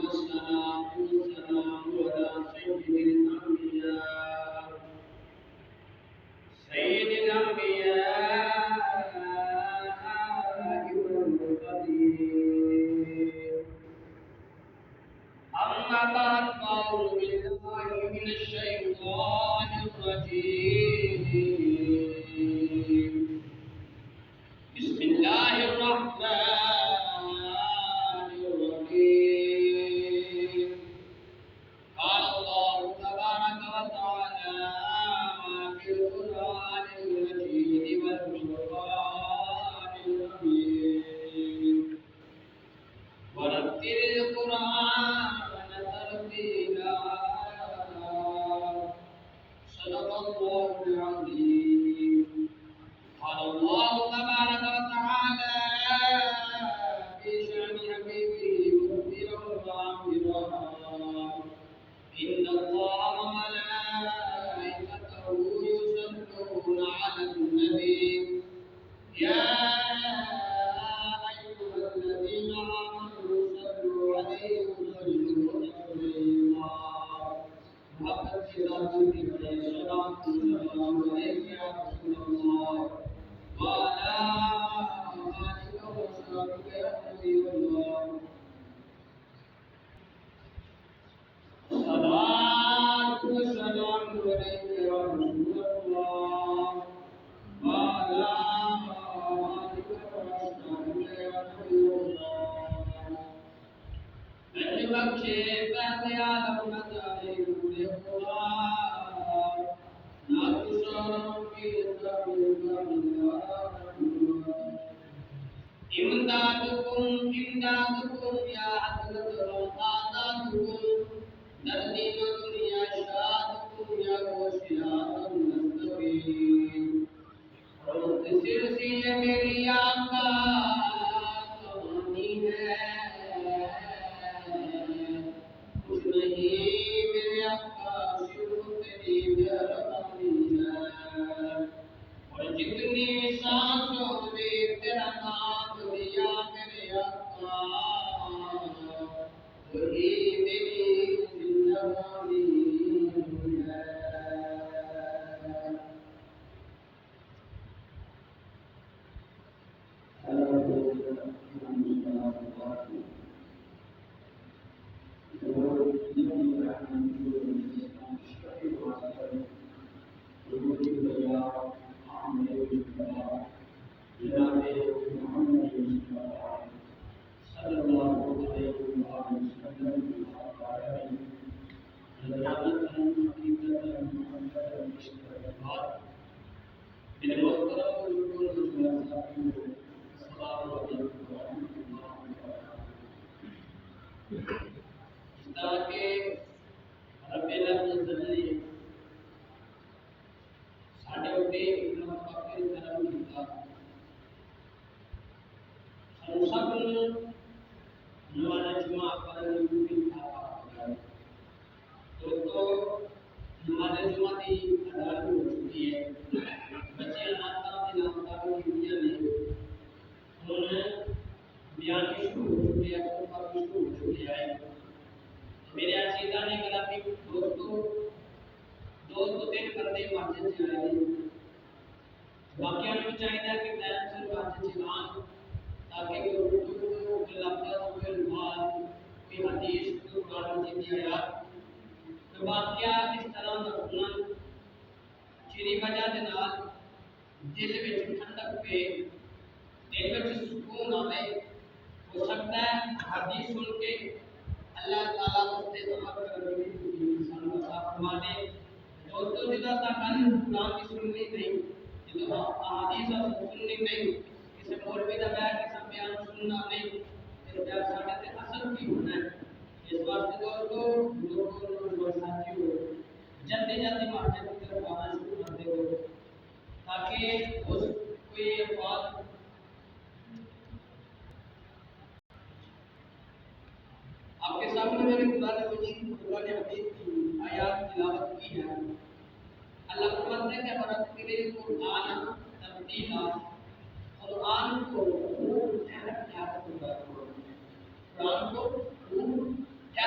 والصلاة والسلام على سيد الأنبياء والمرسلين. أما بعد فأعوذ بالله من الشيطان الرجيم. بسم الله الرحمن الرحيم. قال الله تبارك وتعالى في القرآن المجيد والفرقان الحميد ورتل القرآن ترتيلا. صدق الله العظيم. قال الله تبارك وتعالى في شأن حبيبه مخبرا وعامرا: إن الله وملائكته يصلون على النبي يا أيها الذين آمنوا صلوا عليه وسلموا تسليما. وقد كتبت الصلاة والسلام عليك يا رسول الله وعلى آلك وصحبك يا حبيب الله. صلاة والسلام عليك يا رسول الله وعلى آلك وصحبك يا حبيب الله. أن بخشے پیسے عالم نہ جانے روئے خدا نہ کشوروں کی امدادکم یا حضرت روحاناتکم نردیم دنیا شادکم یا وشیات نستقیم. مختصر سی یہ میری آقا کہانی ہے، کچھ نہیں میرے آقا صرف تیری مہربانی ہے. اور جتنی سانسوں میں تیرا نام لیا میرے آقا وہی میری زندگانی ہے. میرے عزیزان گرامی دوستو، دو دن پردے مسجد سے آئے باقیوں کو چاہیے کہ ٹائم سے مسجد چلان تاکہ کوئی اردو کوئی لفظ کوئی الفاظ کوئی حدیث کوئی قرآن مجید کی آیات تو واقعہ اس طرح کا سنن جی وجہ کے نال دل میں ٹھنڈک پہ دل میں سکون آئے. ہو سکتا ہے حدیث سن کے اللہ تعالیٰ اس سے عمل کرنے کی انسان کو عطا فرما دے. دوستو جدا تا کل قرآن کی سننی نہیں، جدا احادیث سننی نہیں، کسی مولوی دا بیان کسی بیان سننا نہیں، اس بیان ساڑھے تے اثر کی ہونا ہے. اس واسطے دوستو لوگوں ساتھیوں جلدی جلدی مسجد کی طرف آنا شروع کر دے ہو تاکہ اس کوئی افراد آپ کے سامنے میں نے قرآن مجید قرآن حدیث کی آیات تلاوت کی ہے. اللہ فرماتے ہیں کہ ورتل القرآن ترتیلا، قرآن کو خوب ٹھہر ٹھہر کر پڑھو، قرآن کو خوب ٹھہر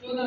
14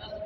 10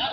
10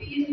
30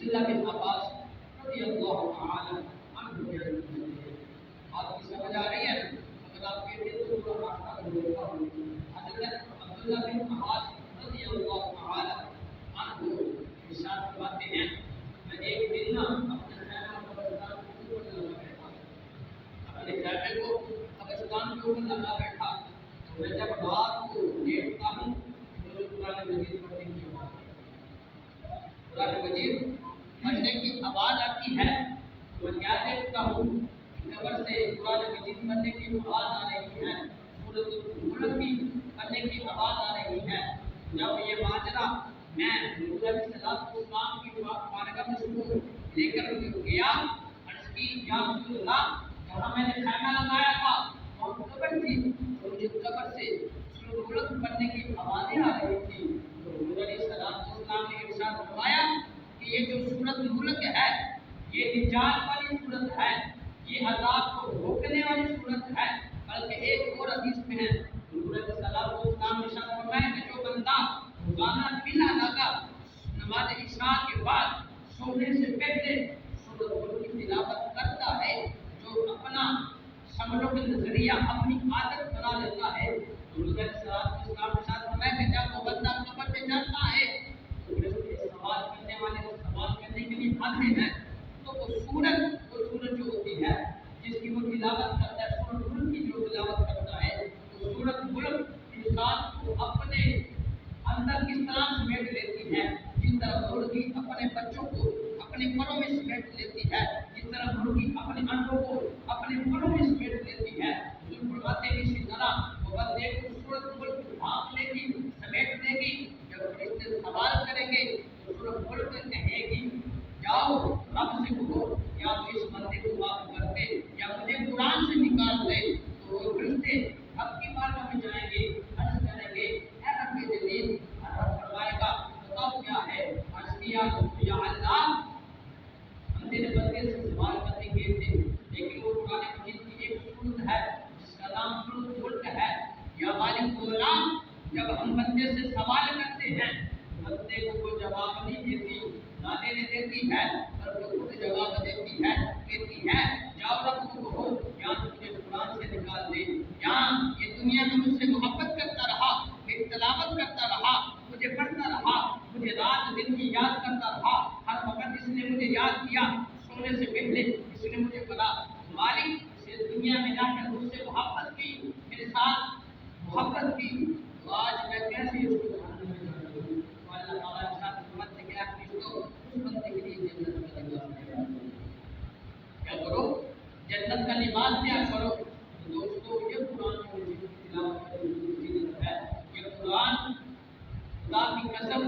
عبداللہ بن عباس رضی اللہ تعالی عنہ آپ کی سمجھ آ رہی ہے؟ اگر آپ کہتے تو پورا راستہ بولتا ہوں. حضرت عبداللہ بن عباس رضی اللہ تعالی عنہ ارشاد فرماتے ہیں میں ایک دن اپنے خیمہ قبرستان کے اوپر لگا بیٹھا, اپنے خیمے کو قبرستان کے اوپر لگا بیٹھا, تو میں جب رات کو دیکھتا ہوں تو قرآن مجید پڑھنے کی قرآن مجید پڑھنے کی آواز آتی ہے. تو میں کیا دیکھتا ہوں, قبر سے قرآن مجید پڑھنے کی آواز آ رہی ہے, سورۃ الملک کی پڑھنے کی آواز آ رہی ہے. جب یہ ماجرا میں حضور علیہ السلام کی بارگاہ میں شروع لے کر گیا, عرض کی یا رسول اللہ, جہاں میں نے خیمہ لگایا تھا وہاں قبر تھی, اور مجھے قبر سے سورۃ الملک پڑھنے کی آوازیں آ رہی تھی. تو حضور علیہ السلام نے ارشاد فرمایا کہ یہ جو سورۃ الملک ہے یہ نجات والی سورت ہے, یہ عذاب کو روکنے والی صورت ہے. بلکہ ایک اور حدیث میں ہے حضور علیہ السلام نے ارشاد فرمایا کہ جو بندہ روزانہ بلا لگا نماز عشاء کے بعد سونے سے پہلے سورۃ الملک کی تلاوت کرتا ہے, جو اپنا شملوں کے نظریہ اپنی عادت بنا لیتا ہے, حضور علیہ السلام نے ارشاد فرمایا کہ جب وہ بندہ قبر میں جاتا ہے تو سوال کرنے والے کو سوال کرنے کے لیے آتے ہیں, تو وہ سورت جو ہوتی ہے جس کی وہ تلاوت کرتا ہے, سورۃ الملک کی جو تلاوت کرتا ہے, تو سورۃ الملک انسان کو اپنے اندر کس طرح سمیٹ لیتی ہے, جس طرح مرغی اپنے بچوں کو اپنے پروں میں سمیٹ لیتی ہے, جس طرح مرغی اپنے انڈوں کو اپنے پروں میں سمیٹ لیتی ہے. فرماتے ہیں اسی طرح وہ بندے کو سورۃ الملک ڈھانپ لے گی, سمیٹ لے گی. جب فرشتے سوال کریں گے تو سورۃ الملک کہے گی جاؤ رب سے کہو یا تو اس بندے کو معاف کر دے یا مجھے قرآن سے نکال دے. تو وہ فرشتے رب کی بارگاہ میں جائیں گے, عرض کریں گے اے رب جلیل, رب فرمائے گا بتاؤ کیا ہے. عرض کیا یا اللہ, ہم تیرے بندے سے سوال کرنے کے تھے لیکن وہ قرآن مجید کی ایک سورت ہے جس کا نام سورۃ الملک ہے. یا مالک غلام, جب ہم بندے سے سوال کرتے ہیں بندے کو کوئی جواب نہیں دیتی, نہ دینے دیتی ہے, پر وہ خود جواب دیتی ہے, کہتی ہے جاؤ رب کو کہو یا مجھے قرآن سے نکال دے. یہاں یہ دنیا میں مجھ سے محبت کرتا رہا, میری تلاوت کرتا رہا, مجھے پڑھتا رہا, مجھے رات دن کی یاد کرتا رہا, ہر وقت اس نے مجھے یاد کیا, سونے سے پہلے اس نے مجھے بولا مالک, اس دنیا میں جا کر مجھ سے محبت کی, میرے ساتھ محبت کی, تو آج میں کیسے اس کو جہنم میں جا رہا ہوں. اللہ تعالیٰ کے ساتھ محبت سے کیا تو اس بندے کے لیے جنت کا لباس کیا کرو, جنت کا لباس کیا کرو. دوستو یہ قرآن کی تلاوت ہے, یہ قرآن خدا کی قسم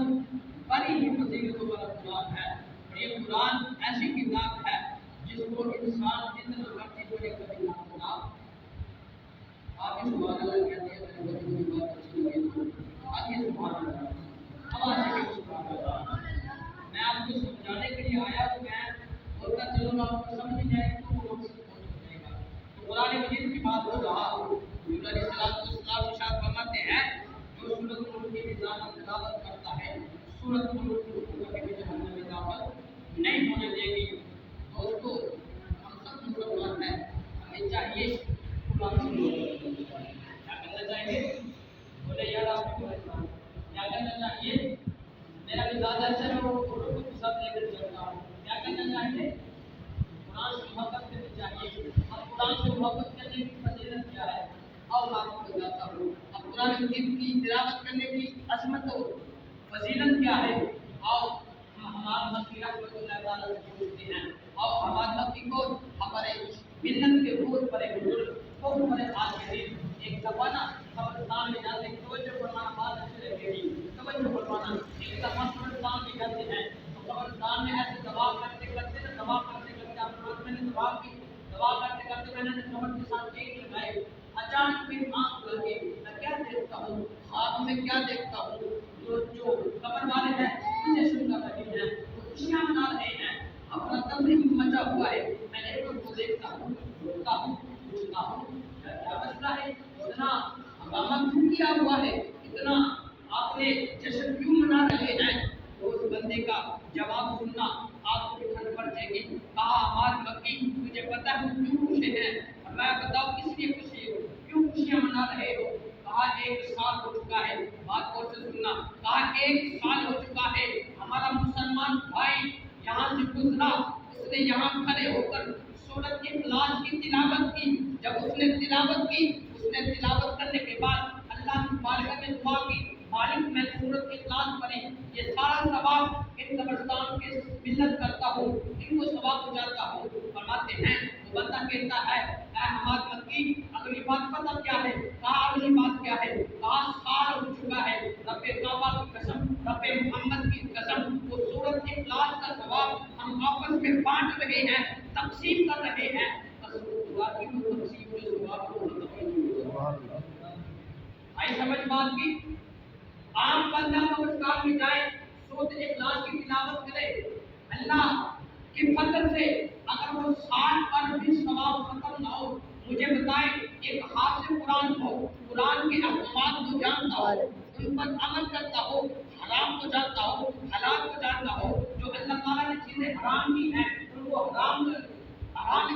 بڑی ہی فضیلت والا قرآن ہے, اور یہ قرآن ایسی کتاب ہے جس کو انسان جتنا مرضی پڑھے کبھی نہ ہوگا. آپ اس سبحان اللہ کہتے ہیں, میں نے بڑی بات اچھی لگی تو آگے سبحان اللہ, آواز سے سبحان اللہ. میں آپ کو سمجھانے کے لیے آیا تو میں بولتا چلوں آپ کو سمجھ جائے تو وہ مقصد پہنچ جائے گا. تو قرآن مجید کی بات ہو رہا, حضور علیہ السلام ارشاد فرماتے ہیں جو سورۃ الملک کی نظام تلاوت کرتا ہے سورۃ الملک کو کبھی جہنم میں داخل نہیں ہونے دے گی. دوستو ہم سب مسلمان ہیں, ہمیں چاہیے قرآن سے کیا کرنا چاہیے, بولے یار آپ کو کیا کرنا چاہیے. میرا بھی زیادہ اچھا ہے وہ فوٹو کو ساتھ لے کر چلتا ہوں. کیا کرنا چاہیے, قرآن سے محبت کرنی چاہیے. اب قرآن سے محبت کرنے کی فضیلت کیا ہے, اور میں آپ کو بتاتا ہوں. اب قرآن مجید کی تلاوت کرنے کی عظمت اور فضیلت کیا ہے, اور ہمارا مفتی رحمۃ اللہ تعالیٰ سے پوچھتے ہیں, اور ہمارے مفتی کو ہمارے ملت کے روز پر ایک بزرگ کو ہمارے آج کے دن ایک زبانہ قبرستان میں جاتے ہیں, توجہ فرمانا بات اچھی لگے گی, توجہ فرمانا. ایک دفعہ قبرستان میں جاتے ہیں تو قبرستان میں ایسے دعا کرتے کرتے آپ میں نے دعا کی, دعا کرتے کرتے میں نے قبر کے ساتھ ایک لگائے, اچانک میری آنکھ لگی, میں کیا دیکھتا ہوں, خواب میں کیا دیکھتا ہوں, جو قبر والے ہیں مجھے سن کر رہے ہیں, خوشیاں منا رہے ہیں, اپنا تفریح مچا ہوا ہے. میں ایک کو دیکھتا ہوں, روتا ہوں, پوچھتا ہوں کیا مسئلہ ہے, اتنا ہنگامہ کیوں کیا ہوا ہے, اتنا آپ نے جشن کیوں منا رہے ہیں. تو اس بندے کا جواب سننا آپ کو ٹھنڈ پڑ جائے گی۔ کہا حماد مکی تجھے پتہ ہے کیوں خوشی ہے؟ میں بتاؤ کس لیے خوشی ہو، کیوں خوشیاں منا رہے ہو؟ کہا 1 سال ہو چکا ہے، بات غور سے سننا، کہا 1 سال ہو چکا ہے ہمارا مسلمان بھائی یہاں سے گزرا، اس نے یہاں کھڑے ہو کر سورت اخلاص کی تلاوت کی۔ جب اس نے تلاوت کی، اس نے تلاوت کرنے کے بعد اللہ کی بارگاہ میں دعا کی، مالک میں سورت اخلاص پڑھی، یہ سارا ثواب ان قبرستان کے ملت کرتا ہوں، ان کو ثواب پہنچاتا ہوں۔ فرماتے ہیں وہ بندہ کہتا ہے اے حماد مکی اگلی بات پتہ کیا ہے؟ کہا اگلی بات کیا ہے؟ کہا سال ہو چکا ہے، رب کعبہ کی قسم، رب محمد کی قسم، وہ سورت اخلاص کا ثواب ہم آپس میں بانٹ رہے ہیں، تقسیم کر رہے ہیں، قسم خدا کی وہ تقسیم کے ثواب کو آئی سمجھ بات کی؟ عام بندہ قبرستان میں جائے، سورت اخلاص کی تلاوت کرے، اللہ کے فضل سے اگر وہ سال پر بھی ثواب ختم نہ ہو، مجھے بتائیں ایک حافظ قرآن ہو، قرآن کے احکامات کو جانتا ہو، ان پر عمل کرتا ہو، حرام کو جانتا ہو، حلال کو جانتا ہو، جو اللہ تعالیٰ نے چیزیں حرام کی ہیں ان کو حرام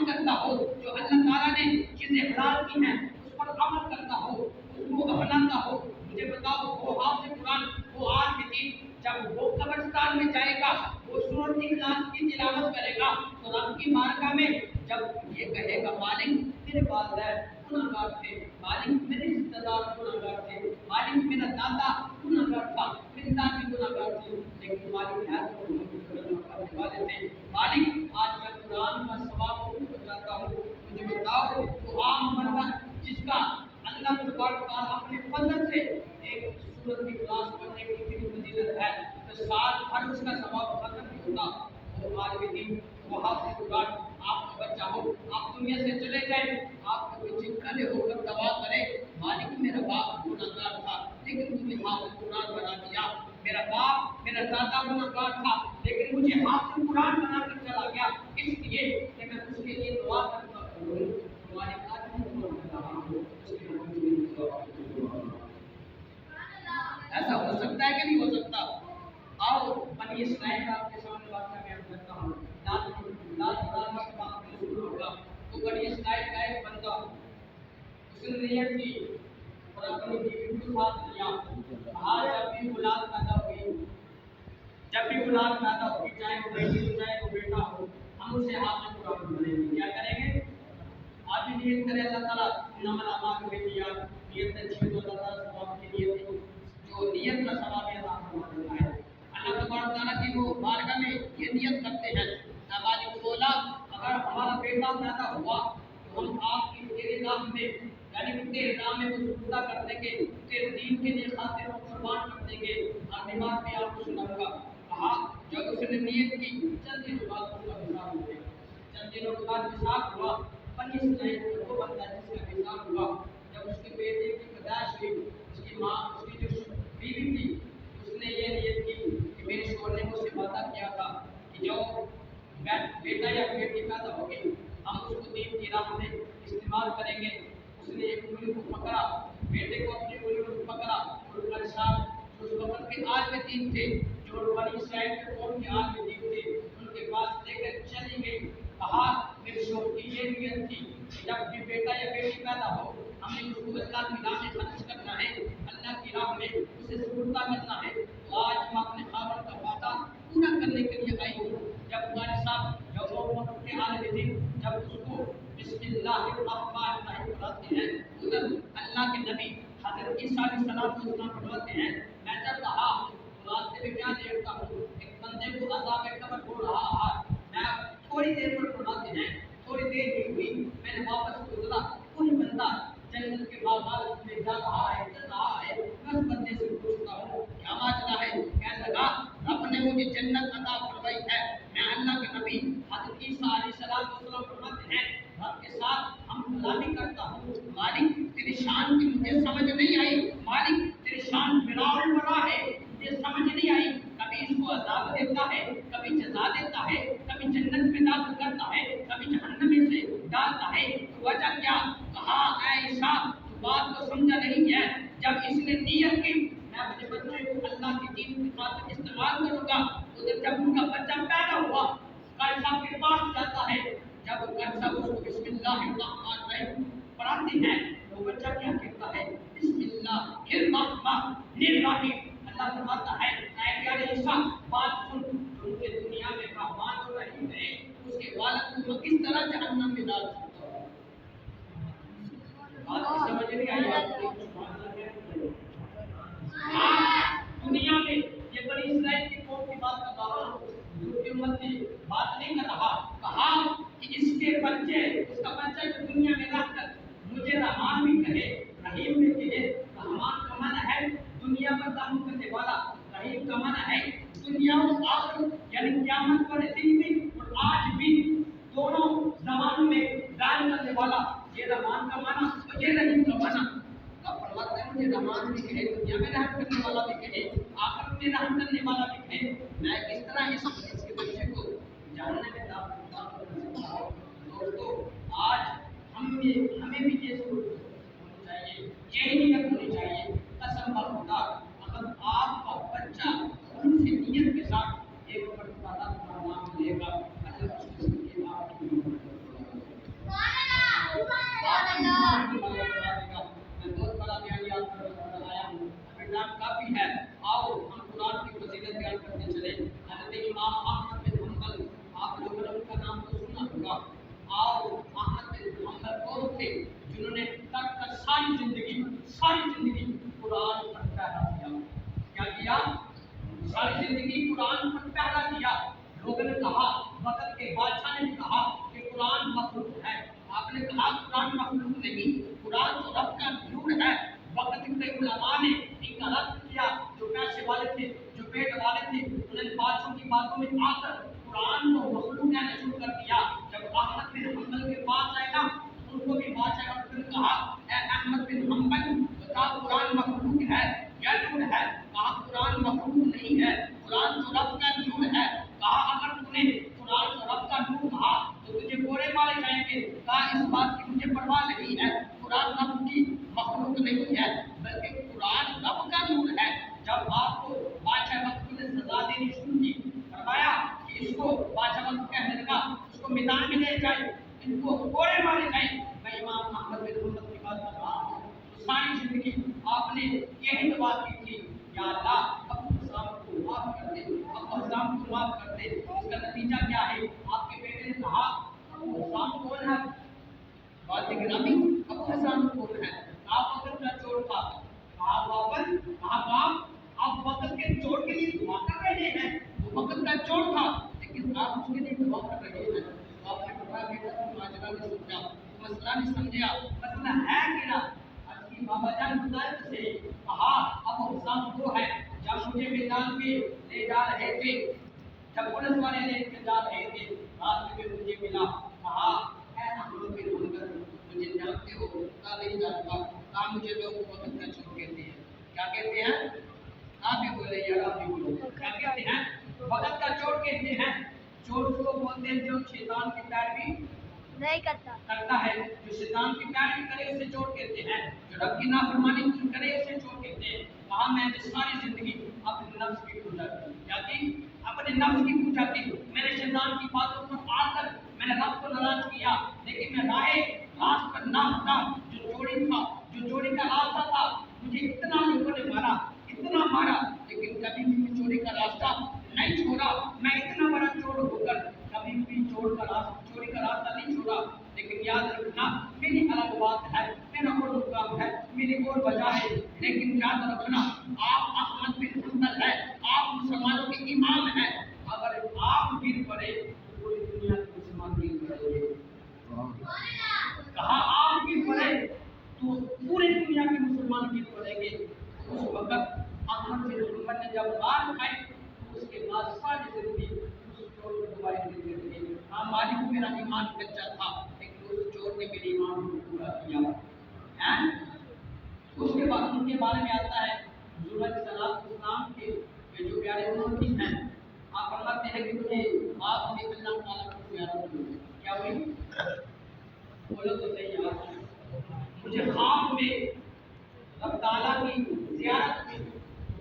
کرتا ہو، جو اللہ تعالیٰ نے چیزیں حلال کی ہیں اس پر عمل کرتا ہو، اس کو اپناتا ہو، مجھے بتاؤ وہ حافظ قرآن، وہ عالم دین جب وہ قبرستان میں جائے گا، وہ سورۃ اخلاص کی تلاوت کرے گا تو رب کی بارگاہ میں جب یہ کہے گا مالک میرے والدین گناہگار تھے، مالک میرے رشتہ دار گناہگار تھے، مالک میرا دادا گناہگار تھا، میری دادی گناہگار تھی، لیکن مالک ہے کرنے والے تھے، مالک آج میں قرآن کا ثواب کو پہنچاتا ہوں، مجھے بتاؤ وہ عام بندہ جس کا اللہ تبارک تعالیٰ اپنے فضل سے ایک سورت اخلاص پڑھنے کی اتنی فضیلت ہے تو سال بھر اس کا ثواب ختم نہیں ہوتا۔ وہ عالم دین وہ حافظ قرآن آپ کا بچہ ہو، آپ دنیا سے چلے جائیں، آپ کے پیچھے کھڑے ہو کر دعا کرے مالک میرا باپ گناہگار تھا لیکن مجھے حافظ قرآن بنا دیا، میرا باپ میرا دادا گناہگار تھا لیکن مجھے حافظ قرآن بنا کر چلا گیا، اس لیے کہ میں اس کے لیے دعا کرتا ہوں۔ تمہارے ایسا ہو سکتا ہے کہ نہیں ہو سکتا؟ آؤ بنی اسرائیل کا آپ کے سامنے واقعہ بیان کرتا ہوں۔ تو بنی اسرائیل کا ایک بندہ اس نے نیت کی اور اپنی بیوی کو ساتھ لیا، کہا جب بھی اولاد پیدا ہوئی چاہے وہ بیٹی ہو چاہے وہ بیٹا ہو، ہم اسے حافظ قرآن بنائیں گے۔ کیا کریں گے؟ آپ بھی نیت کریں اللہ تعالیٰ انما الاعمال بالنیات، نیت اچھی تو اللہ تعالیٰ ثواب کی نیت جو نیت کا ثواب ہے اللہ فرما دیتا ہے۔ اللہ تبارک تعالیٰ کی وہ بارگاہ میں یہ نیت کرتے ہیں نابالغ اولاد اگر ہمارا بیٹا پیدا ہوا تو ہم آپ کی تیرے نام میں یعنی کہ تیرے نام میں کچھ پورا کر دیں گے، تیرے دین کے لیے خاطر ہم قربان کر دیں گے، اور بات بھی آپ کو سناؤں گا۔ کہا جب اس نے نیت کی چند دنوں بعد اس کا حساب ہو گیا، چند دنوں کے بعد حساب ہوا، بنی اسرائیل کا وہ بندہ جس کا حساب ہوا، جب اس کے بیٹے کی پیدائش ہوئی، اس کی ماں اس کی جو بیوی تھی اس نے یہ نیت کی کہ میرے شوہر نے مجھ سے وعدہ کیا تھا کہ جو بیٹا یا بیٹی پیدا ہوگی ہم اس کو دین کی راہ میں استعمال کریں گے۔ اس نے ایک انگلی کو پکڑا، بیٹے کو اپنی انگلی کو پکڑا اور ارشاد جو اس وقت کے عالم دین تھے، جو بنی اسرائیل کے قوم کے عالم دین تھے، ان کے پاس لے کر چلی گئی۔ کہا میرے شوہر کی یہ نیت تھی کہ جب بھی بیٹا یا بیٹی پیدا ہو ہم نے اس کو اللہ کی راہ میں خرچ کرنا ہے، اللہ کی راہ میں اسے سپرد کرنا ہے۔ تو آج میں اپنے خاوند کا وعدہ پورا کرنے کے لیے آئی ہوں۔ جب والد صاحب جب وہ اپنے عالم دین جب اس کو بسم اللہ الرحمن الرحیم پڑھاتے ہیں، ادھر اللہ کے نبی حضرت عیسیٰ علیہ السلام پڑھاتے ہیں، میں جب رہا راستے میں کیا دیکھتا ہوں، ایک بندے کو عذاب قبر ہو رہا ہے، میں تھوڑی دیر پر پڑھاتے ہیں، تھوڑی دیر نہیں ہوئی میں نے واپس گزرا، کوئی بندہ جنت کے باغات میں جا رہا ہے، چل رہا ہے، میں اس بندے سے پوچھتا ہوں کیا ماجرا ہے؟ کہنے لگا رب نے مجھے جنت عطا فرمائی ہے، میں اللہ کے نبی حضرت عیسیٰ علیہ السلام فرماتے ہیں رب کے ساتھ ہم غلامی کرتا ہوں، مالک تیری شان کی مجھے سمجھ نہیں آئی، مالک تیری شان بلاول بڑا ہے مجھے سمجھ نہیں آئی، کبھی اس کو عذاب دیتا ہے، کبھی جزا دیتا ہے، کبھی جنت میں داخل کرتا ہے، کبھی جہنم میں سے ڈالتا ہے، وجہ کیا؟ کہا اے عیسیٰ تو بات کو سمجھا نہیں ہے، جب اس نے نیت کی میں اپنے بچے کو اللہ کے دین کی خاطر استعمال کروں گا، ادھر جب ان کا بچہ پیدا ہوا قاری صاحب کے پاس جاتا ہے، جب قاری صاحب اس کو بسم اللہ الرحمن الرحیم پڑھاتے ہیں وہ بچہ کیا کہتا ہے؟ بسم اللہ الرحمن الرحیم۔ اللہ فرماتا ہے اے پیارے عیسیٰ بات سن، جو مجھے دنیا میں رحمان اور رحیم ہے اس کے والد کو میں کس طرح جہنم میں ڈال سکتا ہوں؟ بات سمجھ نہیں آئی آپ کو؟ دنیا میں یہ بنی اسرائیل کی قوم کی بات کر رہا ہوں، حضور کی امت کی بات نہیں کر رہا۔ کہا کہ اس کے بچے، اس کا بچہ جو دنیا میں رہ کر مجھے رحمان بھی کہے رحیم بھی کہے۔ رحمان کا معنی ہے دنیا پر رحم کرنے والا، رحیم کا معنی ہے دنیا و آخرت یعنی قیامت والے دن بھی اور آج بھی دونوں زمانوں میں دائم کرنے والا۔ یہ رحمان کا معنی اور یہ رحیم کا معنی۔ اب فرماتے ہیں مجھے رحمان بھی کہے، دنیا میں رحم کرنے والا بھی کہے، آخرت میں رحم کرنے والا بھی کہے، میں کس طرح اس کے بچے کو جاننے میں داخل کر سکتا ہوں؟ دوستو آج ہمیں بھی یہ ضرور ہونی چاہیے، یہی نیت ہونی چاہیے۔ قسم خدا اگر آپ کا بچہ ان سے نیت کے ساتھ ایک مرتبہ اللہ کا نام لے گا، اللہ اس کے آپ کی میں بہت بڑا بیان یاد کر آیا ہوں، ابھی ٹائم کافی ہے، آؤ ہم قرآن کی فضیلت بیان کرتے چلے۔ حضرت امام احمد بن حنبل، آپ لوگوں نے ان کا نام تو سنا ہوگا۔ اور احمد بن حنبل کون تھے؟ جنہوں نے تک کر ساری زندگی قرآن پر پہرا دیا۔ کیا کیا؟ ساری زندگی قرآن پر پہرا دیا۔ لوگوں نے کہا، وقت کے بادشاہ نے کہا کہ قرآن مخلوق ہے، آپ نے کہا قرآن مخلوق نہیں، قرآن تو رب کا نور ہے۔ وقت کے علماء نے ان کا رد کیا، جو پیسے والے تھے، جو پیٹ والے تھے، انہوں نے بادشاہوں کی باتوں میں آ کر قرآن کو مخلوق کہنا شروع کر دیا۔ جب احمد بن حنبل کے پاس آئے نا، ان کو بھی بادشاہ نے کہا اے احمد بن حنبل بتا قرآن مخلوق ہے یا نور ہے؟ کہا قرآن مخلوق نہیں ہے، قرآن تو رب کا نور ہے۔ کہا اگر تم نے قرآن کو رب کا نور کہا تو تجھے کوڑے مارے جائیں گے۔ کہا اس بات کی مجھے پرواہ نہیں ہے، قرآن رب کی مخلوق نہیں ہے بلکہ قرآن رب کا نور ہے۔ جب آپ کو بادشاہ وقت نے سزا دینی شروع کی، فرمایا کہ اس کو بادشاہ وقت کہنے لگا اس کو میدان میں لے جائے، ان کو کوڑے مارے جائیں۔ میں امام احمد بن حنبل کی بات کر رہا ہوں، تو ساری زندگی آپ نے یہی دعا کی تھی، یا اللہ ابو حسام کو معاف کر دے، ابو حسام کو معاف کر دے۔ اس کا نتیجہ کیا ہے؟ آپ کے بیٹے نے کہا ابو حسام کون ہے؟ بات گرامی ابو حسام کون ہے؟ آپ وقت کا چور تھا، آپ واپس آپ وقت کے چور کے لیے دعا کر رہے ہیں، وہ وقت کا چور تھا لیکن آپ اس کے لیے دعا کر رہے ہیں۔ آپ نے کہا بیٹا تم ماجرا نہیں سمجھا، مسئلہ نہیں سمجھا، مسئلہ ہے کیا؟ اس کی بابا جان ہدایت سے کہا ابو حسام وہ ہے جب مجھے میدان میں لے جا رہے تھے، جب پولیس والے لے کے جا رہے تھے، راستے میں مجھے ملا، کہا اے احمد بن حنبل مجھے جانتے ہو؟ کہا نہیں جانتا۔ کہا مجھے لوگ وقت کا چور کہتے ہیں۔ کیا کہتے ہیں؟ آپ بھی بولے یار، آپ بھی بولو، کیا کہتے ہیں؟ وقت کا چور کہتے ہیں۔ چور اس کو بولتے ہیں جو شیطان کی پیروی نہیں کرتا ہے، جو شیطان کی پیروی کرے اسے چور کہتے ہیں، جو رب کی نافرمانی کرے اسے چور کہتے ہیں۔ کہا میں نے ساری زندگی اپنے نفس کی پوجا کی، کیا کی؟ اپنے نفس کی پوجا کی، میں نے شیطان کی باتوں پر آ کر میں نے رب کو ناراض کیا، لیکن میں راست پر نہ ہٹا۔ جو چوری کا راستہ تھا مجھے اتنا لوگوں نے مارا لیکن کبھی بھی چوری کا راستہ نہیں چھوڑا۔ میں اتنا بڑا چور ہو کر کبھی بھی چوری کا راستہ نہیں چھوڑا۔ لیکن یاد رکھنا میری الگ بات ہے، میرا اور مقام ہے، میری اور وجہ ہے، لیکن یاد رکھنا آپ احمد بن حنبل ہے، آپ مسلمانوں کے امام ہیں۔ اگر آپ گر پڑے تو پوری دنیا کے مسلمان گر پڑیں گے۔ کہا آپ گر پڑے تو پوری دنیا کے مسلمان گر پڑیں گے۔ اس وقت احمد بن حنبل نے جب مار کھائی تو اس کے بعد ساری زندگی اس چور کو دعائیں دیتے رہے۔ ہاں مالک میرا ایمان کچا تھا لیکن اس چور نے میرے ایمان کو پورا کیا۔ اس کے بعد ان کے بارے میں آتا ہے حضور علیہ السلام کے جو پیارے امتی ہیں، آپ فرماتے ہیں کہ مجھے آپ نے اللہ تعالیٰ کو زیارت ہوئی۔ کیا ہوئی؟ بولو تو صحیح یاد۔ مجھے خواب میں رب تعالیٰ کی زیارت ہوئی۔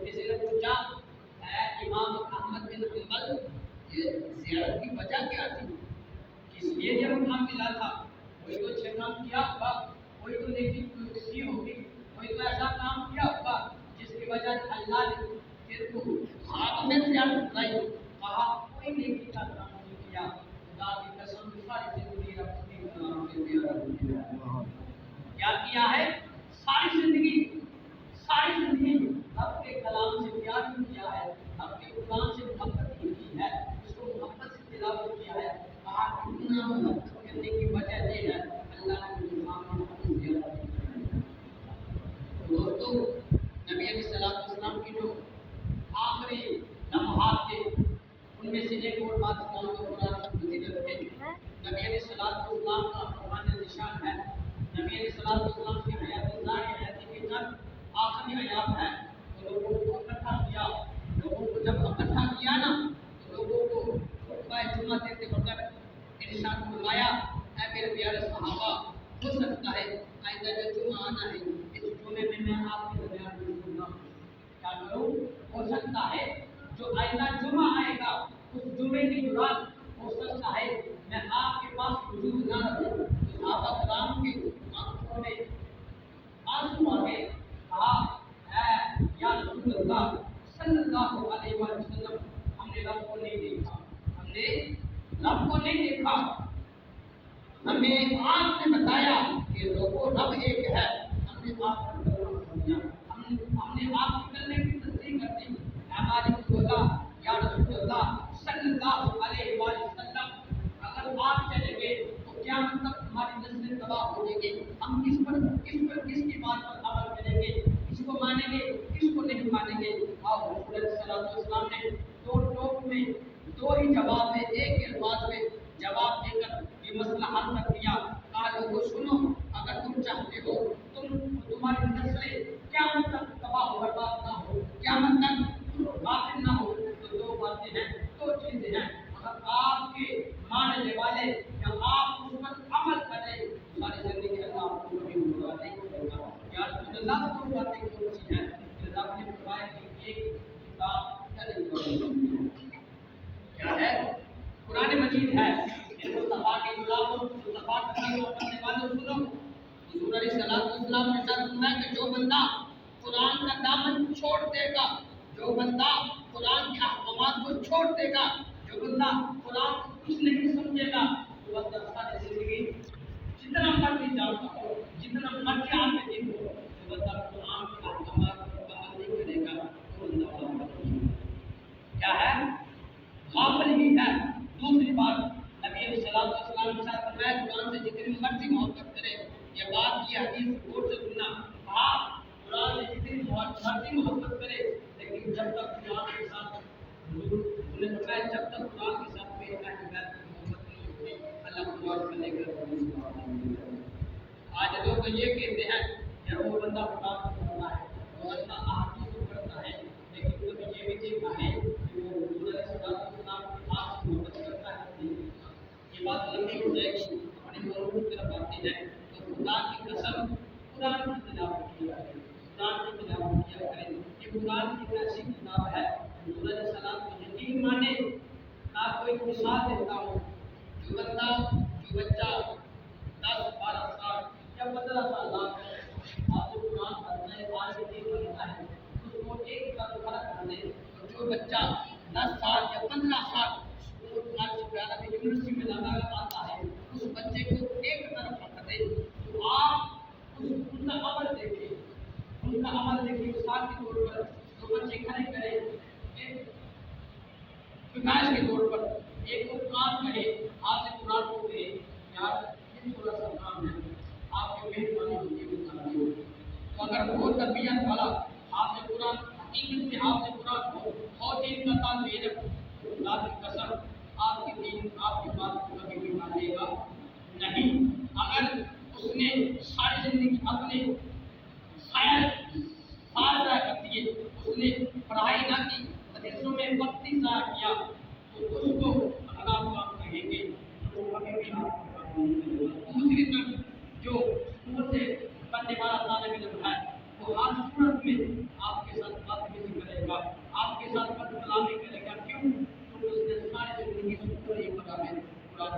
کسی نے پوچھا اے امام احمد بن حنبل زیارت کی وجہ کیا تھی؟ کس لیے یہ مقام ملا تھا؟ کوئی تو اچھا کام کیا ہوگا، کوئی تو نیکی کی ہوگی، کوئی تو ایسا کام کیا ہوگا جس کی وجہ اللہ نے تیرے کو خواب میں زیارت بتائی، کہا کوئی نیکی کا کام نہیں کیا، خدا کی قسم ساری زندگی اپنے کلام سے پیار کیا۔ کیا کیا ہے؟ ساری زندگی رب کے کلام سے پیار کیا ہے، رب کے قرآن سے محبت کی ہے، اس کو محبت سے تلاوت کیا ہے۔ آپ اتنا محبت کرنے کی وجہ یہ ہے اللہ نے مقام دیا۔ دوستو، نبی علیہ السلام کی جو آخری لمحات تھے ان میں سے ایک اور بات قوم کو قرآن فضیلت ہے۔ نبی علیہ السلام کا قرآن نشان ہے، نبی علیہ السلام کی حیات ظاہر کی جب آخری حیات ہے تو لوگوں کو اکٹھا کیا، لوگوں کو جب اکٹھا کیا نا تو لوگوں کو خطبہ جمعہ دیتے وقت ارشاد فرمایا، اے میرے پیارے صحابہ، ہو سکتا ہے آئندہ جو جمعہ آنا ہے اس جمعے میں آپ کے درمیان موجود نہ ہوں۔ کیا کروں؟ ہو سکتا ہے جو آئندہ جمعہ آئے گا اس جمعے کی دوران ہو سکتا ہے میں آپ کے پاس موجود نہ رہوں۔ صحابہ کرام کی آنکھوں میں آنسو آ گئے، کہا اے یا رسول اللہ صلی اللہ علیہ وسلم، ہم نے رب کو نہیں دیکھا، ہمیں آپ نے بتایا کہ لوگوں رب ایک ہے، ہم نے آپ کو سمجھا، ہم نے آپ کی کلمے کی تصدیق کر دی۔ ہماری بولا یا رسول اللہ صلی اللہ علیہ وسلم، اگر آپ چلیں گے تو قیامت تک ہماری نسلیں تباہ ہو جائیں گے، ہم کس کی بات پر عمل کریں گے، کس کو مانیں گے، کس کو نہیں مانیں گے۔ اور حضور صلی اللہ علیہ وسلم نے دو ٹوک میں دو ہی جواب میں ایک الفاظ میں جواب دے کر یہ مسئلہ حل کر دیا۔ کہا لوگوں سنو، اگر تم چاہتے ہو تمہاری نسلیں قیامت تک تباہ و برباد نہ ہو، قیامت تک غافل نہ ہو، تو دو باتیں ہیں، دو چیزیں ہیں۔ اگر آپ کے ماننے والے یا آپ اس پر عمل کریں ساری زندگی اللہ آپ کو کبھی برا نہیں کرے گا۔ یا رسول اللہ کو باتیں کون سی ہیں کہ رب نے فرمایا کہ ایک کتاب کیا ہے؟ قرآن مجید ہے۔ مصطفیٰ کے غلاموں، مصطفیٰ کا پیغام کرنے والوں سنو، حضور علیہ السلام نے فرمایا کہ جو بندہ قرآن کا دامن چھوڑ دے گا، جو بندہ قرآن کے احکامات کو چھوڑ دے گا، جو بندہ قرآن کو کچھ نہیں سمجھے گا، وہ بندہ ساری زندگی جتنا مرضی جانتا ہو، جتنا مرضی آپ کے دن ہو، جو بندہ قرآن کے احکامات پر عمل نہیں کرے گا وہ بندہ غافل کیا ہے؟ غافل ہی ہے۔ دوسری بات نبی علیہ السلام نے فرمایا قرآن سے جتنی مرضی محبت کرے، یہ بات یہ حدیث غور سے سننا، آپ قرآن سے جتنی مرضی محبت کرے لیکن جب تک قرآن کے ساتھ جب تک قرآن کے ساتھ پیش نہ کی جائے محبت نہیں ہوتی، اللہ قرآن کرنے کا۔ آج لوگ یہ کہتے ہیں کہ وہ بندہ قرآن کو پڑھتا ہے، وہ بندہ احادیث کو پڑھتا ہے، لیکن کبھی یہ بھی دیکھا ہے کہ وہ حضور علیہ السلام کے آپ سے محبت کرتا ہے۔ یہ بات لمبی ہو جائے گی، اپنے موضوع کی طرف آتے ہیں تو خدا کی قسم قرآن کی تلاوت کیا کریں، قرآن کی تلاوت کیا کریں۔ یہ قرآن کی ایسی کتاب ہے حضور علیہ السلام کو یقین مانے۔ آپ کو ایک مثال دیتا ہوں، جو بچہ 10-12 سال یا 15 سال آپ سے قرآن پڑھنا ہے، آج بھی پڑھنا ہے، اس کو ایک طرف فرق کر دیں۔ جو بچہ 10 سال یا 15 سال یونیورسٹی میں لگا آتا ہے، اس بچے کو ایک طرف رکھ دیں تو آپ ان کا عمل دیکھیں، مثال کے طور پر جو بچے کھڑے کریں پیمائش کے طور پر ایک کو کام کرے، آپ سے قرآن کو کہے یار یہ تھوڑا سا کام ہے، آپ کی مہربانی ہوگی وہ، تو اگر وہ تربیت والا آپ سے قرآن حقیقت میں آپ سے قرآن کو اور دین کا تعلق یہ رکھ، خدا کی قسم آپ کی دین آپ کی بات کو کبھی بھی مانے گا نہیں۔ اگر اس نے ساری زندگی اپنے سال ضائع کر دیے، اس نے پڑھائی نہ کی، حدیثوں میں وقت ہی ضائع کیا، تو اس کو اگر آپ کہیں گے تو کبھی بھی آپ دوسری طرف جو اسکول سے پڑھنے والا طالب علم ہے وہ ہر صورت میں آپ کے ساتھ بات نہیں کرے گا، آپ کے ساتھ بد کلامی کرے گا۔ کیوں؟ کیونکہ اس نے سارے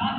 10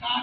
60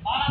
12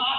60